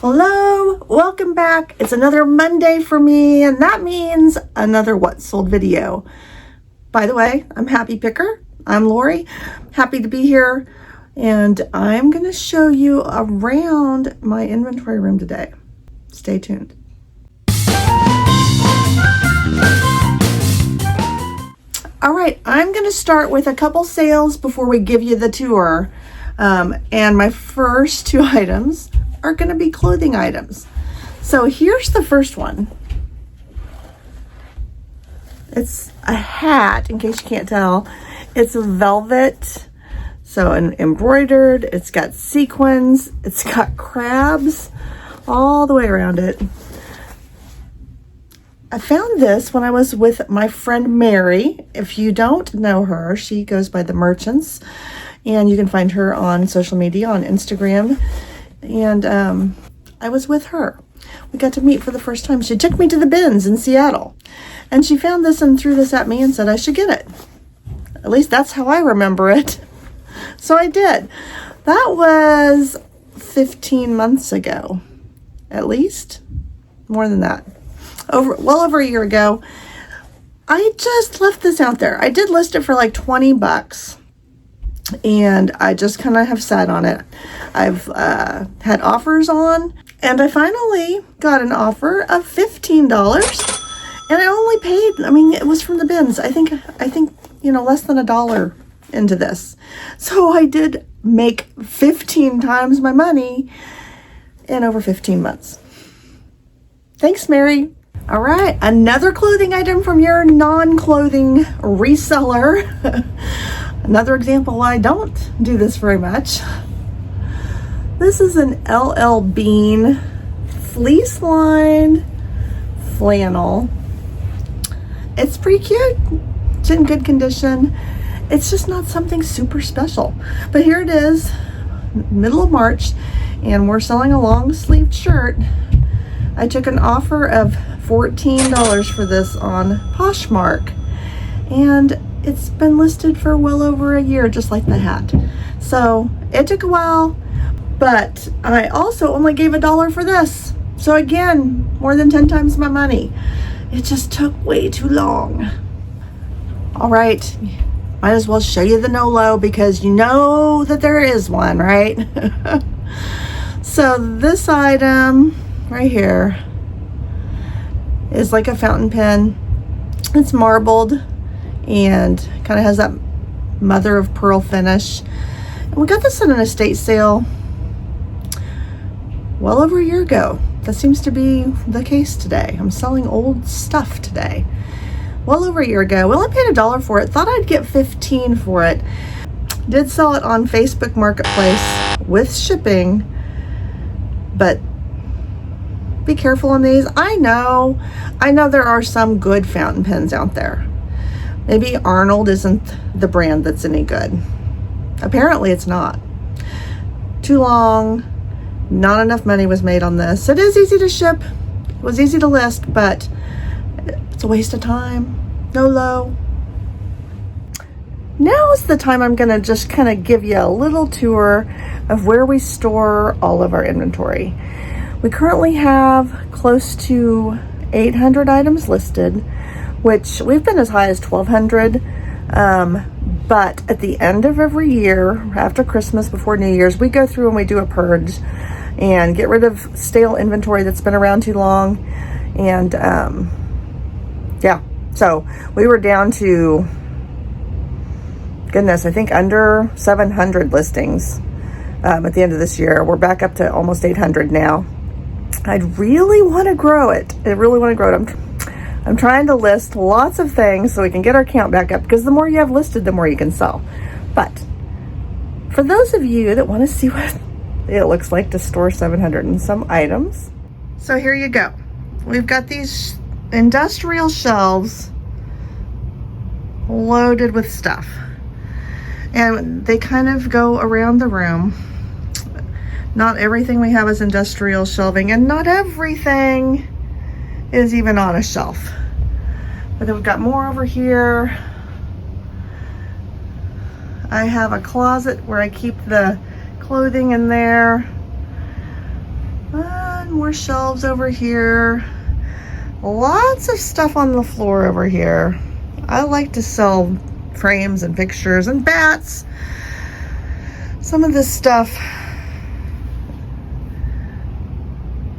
Hello, welcome back. It's another Monday for me, and that means another What Sold video. By the way, I'm Happy Picker. I'm Lori. Happy to be here, and I'm going to show you around my inventory room today. Stay tuned. All right, I'm going to start with a couple sales before we give you the tour. And my first two items are going to be clothing items. So here's the first one. It's a hat, in case you can't tell. It's a velvet, so embroidered. It's got sequins. It's got crabs all the way around it. I found this when I was with my friend Mary. If you don't know her, she goes by The Merchants, and you can find her on social media, on Instagram. And I was with her. We got to meet for the first time. She took me to the bins in Seattle, and she found this and threw this at me and said I should get it. At least that's how I remember it. So I did. That was 15 months ago, at least. More than that. Well over a year ago. I just left this out there. I did list it for like 20 bucks. And I just kind of have sat on it. I've had offers on, and I finally got an offer of $15, and I only paid, it was from the bins. I think, less than $1 into this. So I did make 15 times my money in over 15 months. Thanks, Mary. All right, another clothing item from your non-clothing reseller. Another example why I don't do this very much. This is an LL Bean fleece lined flannel. It's pretty cute. It's in good condition. It's just not something super special. But here it is, middle of March, and we're selling a long sleeved shirt. I took an offer of $14 for this on Poshmark, and it's been listed for well over a year, just like the hat. So it took a while, but I also only gave $1 for this. So again, more than 10 times my money. It just took way too long. All right, might as well show you the no-low because you know that there is one, right? So this item right here is like a fountain pen. It's marbled and kind of has that mother of pearl finish. And we got this in an estate sale well over a year ago. That seems to be the case today. I'm selling old stuff today. Well over a year ago. We only paid $1 for it. Thought I'd get 15 for it. Did sell it on Facebook Marketplace with shipping, but be careful on these. I know there are some good fountain pens out there. Maybe Arnold isn't the brand that's any good. Apparently it's not. Too long, not enough money was made on this. It is easy to ship, it was easy to list, but it's a waste of time. No-low. Now is the time I'm gonna just kind of give you a little tour of where we store all of our inventory. We currently have close to 800 items listed, which we've been as high as 1,200. But at the end of every year, after Christmas, before New Year's, we go through and we do a purge and get rid of stale inventory that's been around too long. And yeah, so we were down to, goodness, I think under 700 listings at the end of this year. We're back up to almost 800 now. I'd really want to grow it. I'm trying to list lots of things so we can get our count back up, because the more you have listed, the more you can sell. But for those of you that want to see what it looks like to store 700 and some items. So here you go. We've got these industrial shelves loaded with stuff. And they kind of go around the room. Not everything we have is industrial shelving, and not everything is even on a shelf. But then we've got more over here. I have a closet where I keep the clothing in there. And more shelves over here. Lots of stuff on the floor over here. I like to sell frames and pictures and bats. Some of this stuff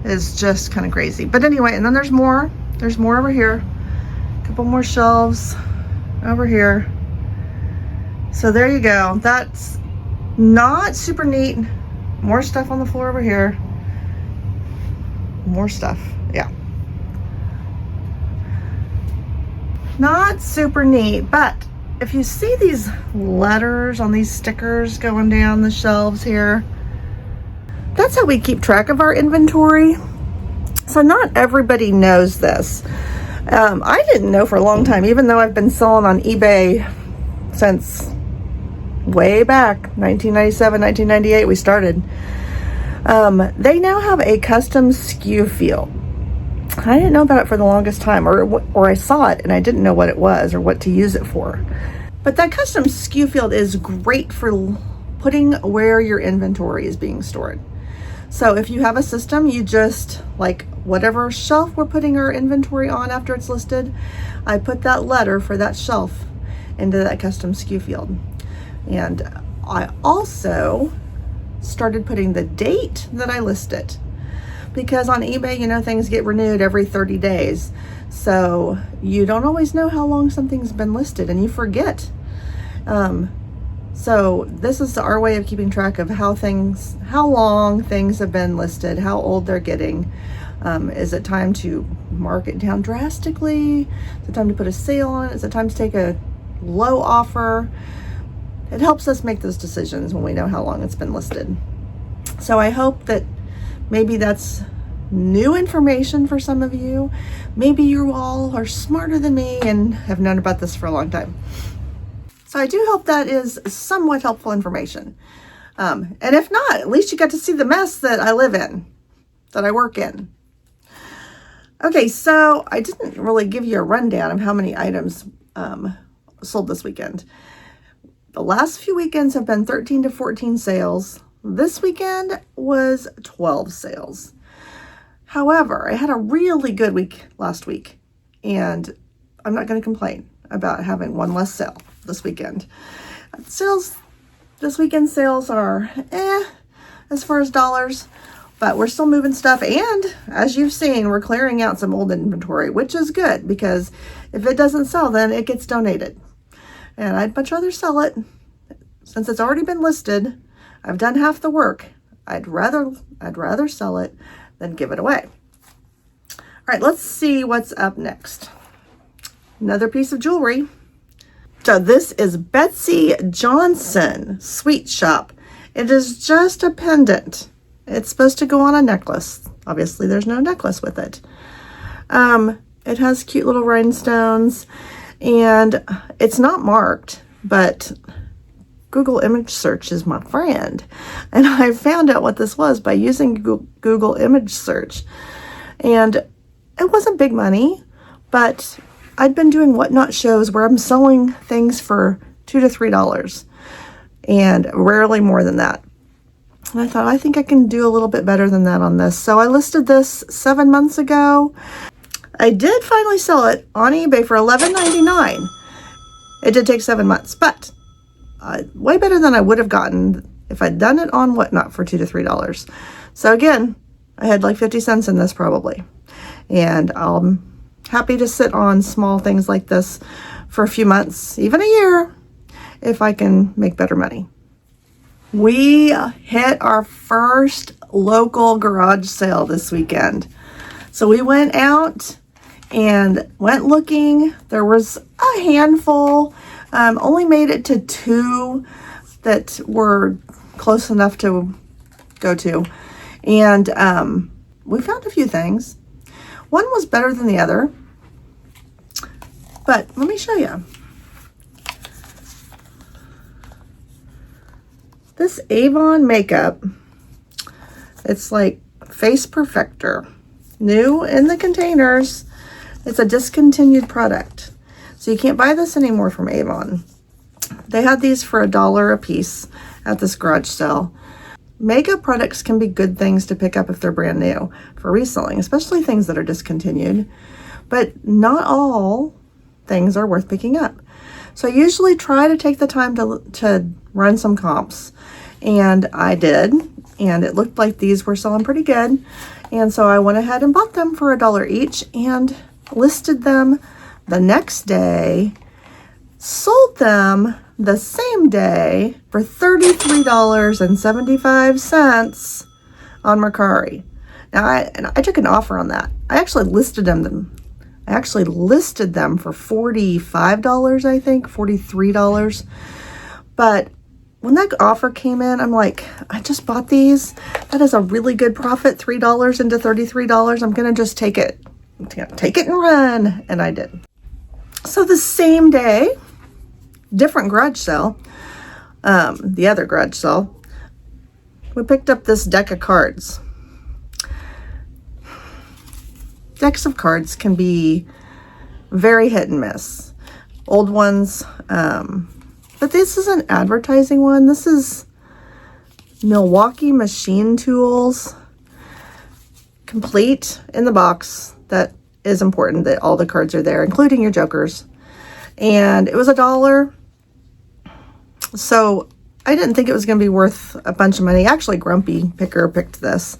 is just kind of crazy. But anyway, and then there's more. There's more over here. A couple more shelves over here. So there you go. That's not super neat. More stuff on the floor over here. More stuff. Yeah. Not super neat, but if you see these letters on these stickers going down the shelves here, that's how we keep track of our inventory. So not everybody knows this. I didn't know for a long time, even though I've been selling on eBay since way back, 1997, 1998 we started. They now have a custom SKU field. I didn't know about it for the longest time, or I saw it and I didn't know what it was or what to use it for. But that custom SKU field is great for putting where your inventory is being stored. So if you have a system, you just, like whatever shelf we're putting our inventory on after it's listed, I put that letter for that shelf into that custom SKU field. And I also started putting the date that I list it, because on eBay, you know, things get renewed every 30 days. So you don't always know how long something's been listed and you forget. So this is our way of keeping track of how long things have been listed, how old they're getting. Is it time to mark it down drastically? Is it time to put a sale on it? Is it time to take a low offer? It helps us make those decisions when we know how long it's been listed. So I hope that maybe that's new information for some of you. Maybe you all are smarter than me and have known about this for a long time. So I do hope that is somewhat helpful information. And if not, at least you got to see the mess that I live in, that I work in. Okay, so I didn't really give you a rundown of how many items sold this weekend. The last few weekends have been 13 to 14 sales. This weekend was 12 sales. However, I had a really good week last week, and I'm not going to complain about having one less sale this weekend. This weekend sales are as far as dollars, but we're still moving stuff, and as you've seen, we're clearing out some old inventory, which is good, because if it doesn't sell, then it gets donated. And I'd much rather sell it. Since it's already been listed, I've done half the work. I'd rather sell it than give it away. All right, let's see what's up next. Another piece of jewelry. So this is Betsey Johnson Sweet Shop. It is just a pendant. It's supposed to go on a necklace. Obviously, there's no necklace with it. It has cute little rhinestones, and it's not marked, but Google image search is my friend. And I found out what this was by using Google image search. And it wasn't big money, but I'd been doing whatnot shows where I'm selling things for $2 to $3 and rarely more than that. And I thought, I think I can do a little bit better than that on this. So I listed this 7 months ago. I did finally sell it on eBay for $11.99. It did take 7 months, but way better than I would have gotten if I'd done it on whatnot for $2 to $3. So again, I had like 50 cents in this probably. And I'm happy to sit on small things like this for a few months, even a year, if I can make better money. We hit our first local garage sale this weekend. So we went out and went looking. There was a handful, only made it to 2 that were close enough to go to. And we found a few things. One was better than the other, but let me show you. This Avon makeup, it's like Face Perfector, new in the containers. It's a discontinued product, so you can't buy this anymore from Avon. They had these for $1 a piece at this garage sale. makeup products can be good things to pick up if they're brand new for reselling, especially things that are discontinued. But not all things are worth picking up. So I usually try to take the time to run some comps. And I did. And it looked like these were selling pretty good. And so I went ahead and bought them for $1 each and listed them the next day, sold them the same day for $33.75 on Mercari. Now I took an offer on that. I actually listed them for $45, I think, $43. But when that offer came in, I'm like, I just bought these. That is a really good profit, $3 into $33. I'm gonna just take it and run. And I did. So the same day, different garage sale, the other garage sale, we picked up this deck of cards. Decks of cards can be very hit and miss. Old ones, but this is an advertising one. This is Milwaukee Machine Tools, complete in the box. That is important that all the cards are there, including your jokers. And it was $1. So I didn't think it was going to be worth a bunch of money. Actually, Grumpy Picker picked this.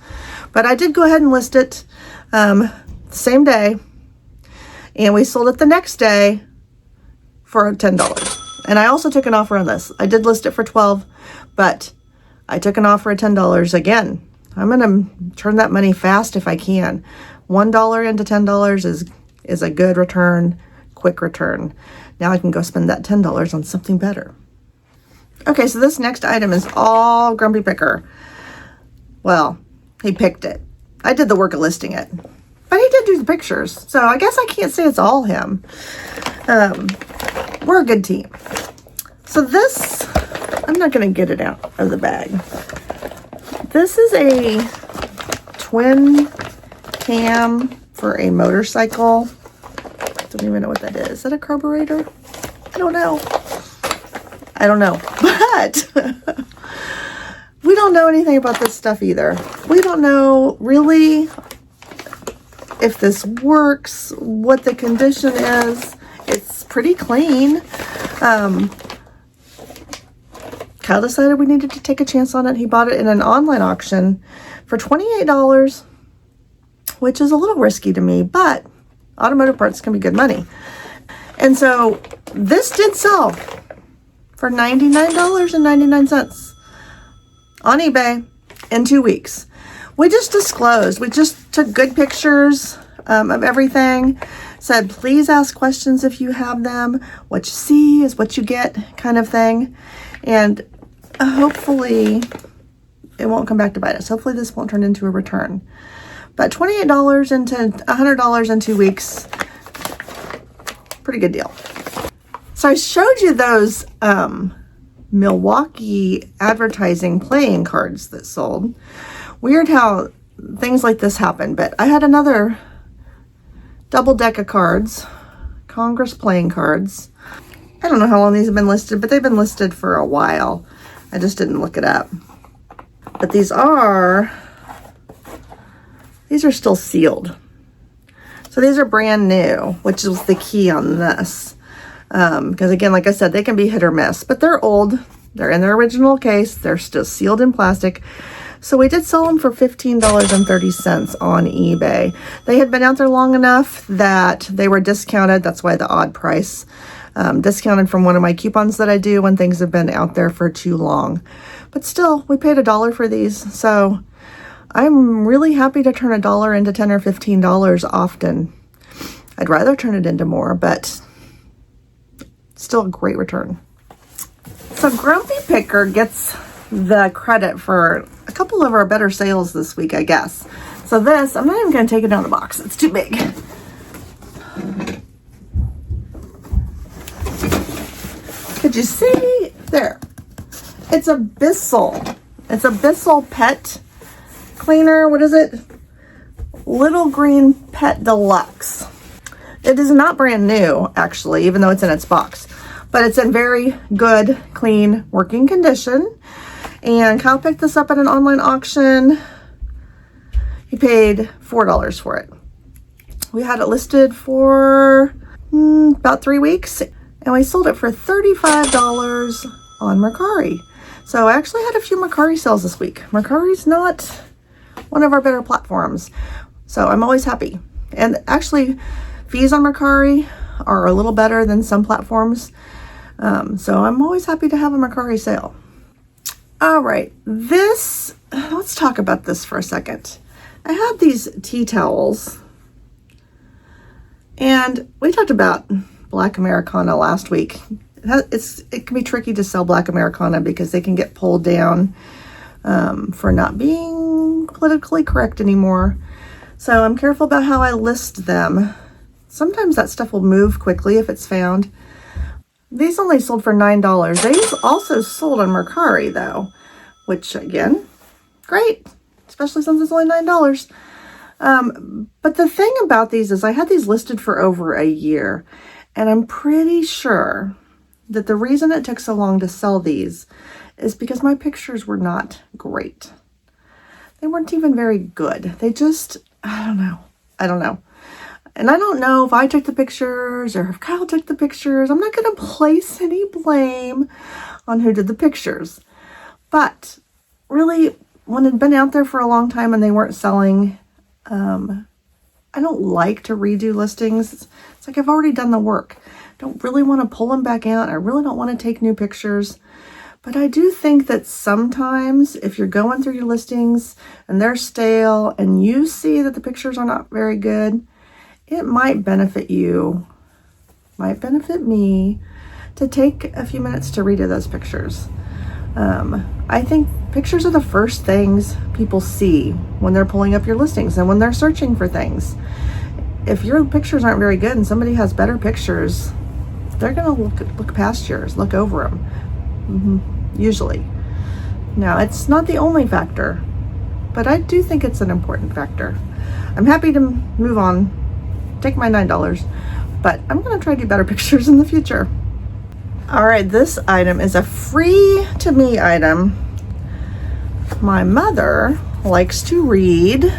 But I did go ahead and list it the same day. And we sold it the next day for $10. And I also took an offer on this. I did list it for $12, but I took an offer at $10 again. I'm going to turn that money fast if I can. $1 into $10 is a good return, quick return. Now I can go spend that $10 on something better. Okay, so this next item is all Grumpy Picker. Well, he picked it. I did the work of listing it. But he did do the pictures, so I guess I can't say it's all him. We're a good team. So this, I'm not going to get it out of the bag. This is a twin cam for a motorcycle. Don't even know what that is. Is that a carburetor? I don't know. But we don't know anything about this stuff either. We don't know really if this works, what the condition is. It's pretty clean. Kyle decided we needed to take a chance on it. He bought it in an online auction for $28, which is a little risky to me, but automotive parts can be good money. And so this did sell for $99.99 on eBay in 2 weeks. We just disclosed. We just took good pictures of everything. Said, please ask questions if you have them. What you see is what you get, kind of thing. And hopefully it won't come back to bite us. Hopefully this won't turn into a return. But $28 into $100 in 2 weeks, pretty good deal. So I showed you those Milwaukee advertising playing cards that sold. Weird how things like this happen, but I had another double deck of cards, Congress playing cards. I don't know how long these have been listed, but they've been listed for a while. I just didn't look it up. But these are still sealed. So these are brand new, which is the key on this. Because again, like I said, they can be hit or miss, but they're old. They're in their original case. They're still sealed in plastic. So we did sell them for $15.30 on eBay. They had been out there long enough that they were discounted. That's why the odd price. Discounted from one of my coupons that I do when things have been out there for too long. But still, we paid $1 for these. So I'm really happy to turn $1 into $10 or $15 often. I'd rather turn it into more, but still a great return. So Grumpy Picker gets the credit for a couple of our better sales this week, I guess. So this, I'm not even going to take it out of the box. It's too big. Could you see? There. It's a Bissell. It's a Bissell pet cleaner. What is it? Little Green Pet Deluxe. It is not brand new, actually, even though it's in its box. But it's in very good, clean, working condition. And Kyle picked this up at an online auction. He paid $4 for it. We had it listed for about 3 weeks, and we sold it for $35 on Mercari. So I actually had a few Mercari sales this week. Mercari's not one of our better platforms, so I'm always happy. And actually, fees on Mercari are a little better than some platforms. So I'm always happy to have a Mercari sale. All right, let's talk about this for a second. I have these tea towels, and we talked about Black Americana last week. It can be tricky to sell Black Americana because they can get pulled down for not being politically correct anymore. So I'm careful about how I list them. Sometimes that stuff will move quickly if it's found. These only sold for $9. They also sold on Mercari though, which again, great, especially since it's only $9. But the thing about these is I had these listed for over a year, and I'm pretty sure that the reason it took so long to sell these is because my pictures were not great. They weren't even very good. They just, I don't know. And I don't know if I took the pictures or if Kyle took the pictures. I'm not going to place any blame on who did the pictures. But really, when it had been out there for a long time and they weren't selling, I don't like to redo listings. It's like I've already done the work. Don't really want to pull them back out. I really don't want to take new pictures. But I do think that sometimes if you're going through your listings and they're stale and you see that the pictures are not very good, it might benefit you, might benefit me to take a few minutes to redo those pictures. I think pictures are the first things people see when they're pulling up your listings and when they're searching for things. If your pictures aren't very good and somebody has better pictures, they're going to look past yours, look over them, usually. Now, it's not the only factor, but I do think it's an important factor. I'm happy to move on, take my $9, but I'm going to try to do better pictures in the future. All right, this item is a free to me item. My mother likes to read,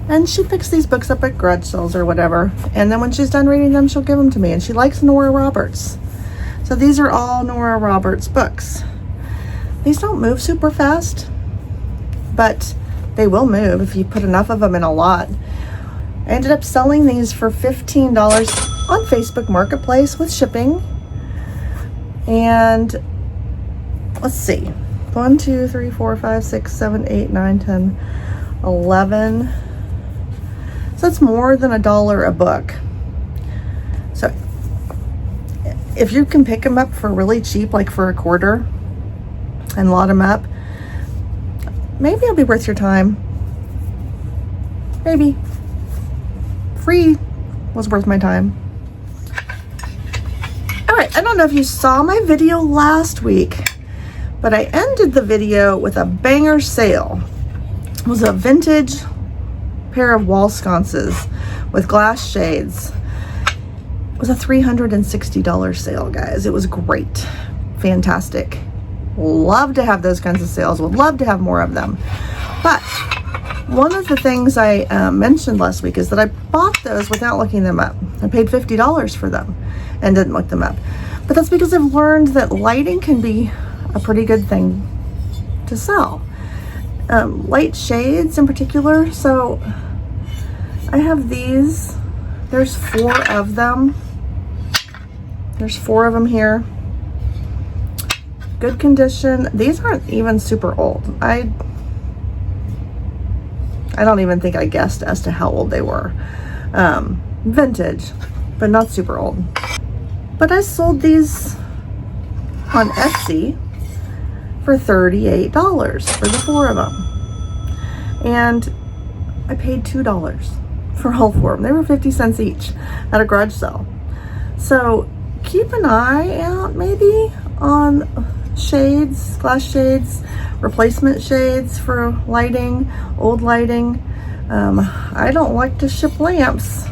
and she picks these books up at garage sales or whatever, and then when she's done reading them, she'll give them to me, and she likes Nora Roberts. So these are all Nora Roberts books. These don't move super fast, but they will move if you put enough of them in a lot. I ended up selling these for $15 on Facebook Marketplace with shipping. And let's see, 1, 2, 3, 4, 5, 6, 7, 8, 9, 10, 11. So it's more than $1 a book. So if you can pick them up for really cheap, like for $0.25, and lot them up, maybe it'll be worth your time. Maybe. Free was worth my time. All right, I don't know if you saw my video last week, but I ended the video with a banger sale. It was a vintage pair of wall sconces with glass shades. It was a $360 sale, guys. It was great. Fantastic. Love to have those kinds of sales. Would love to have more of them. But one of the things I mentioned last week is that I bought those without looking them up. I paid $50 for them and didn't look them up. But that's because I've learned that lighting can be a pretty good thing to sell. Light shades in particular. So I have these. There's 4 of them. There's 4 of them here. Good condition. These aren't even super old. I don't even think I guessed as to how old they were. Vintage, but not super old. But I sold these on Etsy for $38 for the 4 of them. And I paid $2 for all 4 of them. They were 50 cents each at a garage sale. So keep an eye out maybe on shades, glass shades, replacement shades for lighting, old lighting. I don't like to ship lamps.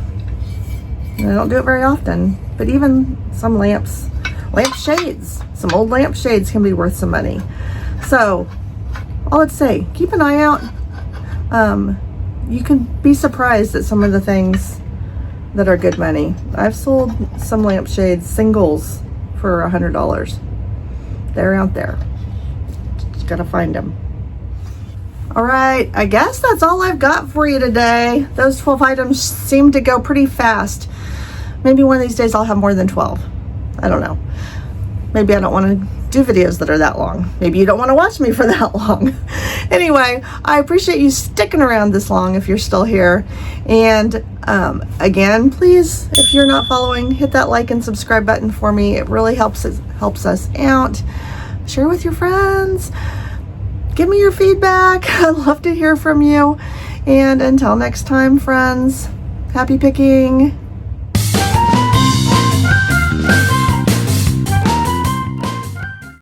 I don't do it very often, but even some lamps lampshades. Some old lampshades can be worth some money. So all I'd say, keep an eye out. You can be surprised at some of the things that are good money. I've sold some lampshades singles for $100. They're out there. Just gotta find them. All right, I guess that's all I've got for you today. Those 12 items seem to go pretty fast. Maybe one of these days I'll have more than 12. I don't know. Maybe I don't want to do videos that are that long. Maybe you don't want to watch me for that long. Anyway, I appreciate you sticking around this long if you're still here. And again, please, if you're not following, hit that like and subscribe button for me. It really helps us out. Share with your friends. Give me your feedback. I'd love to hear from you. And until next time, friends, happy picking.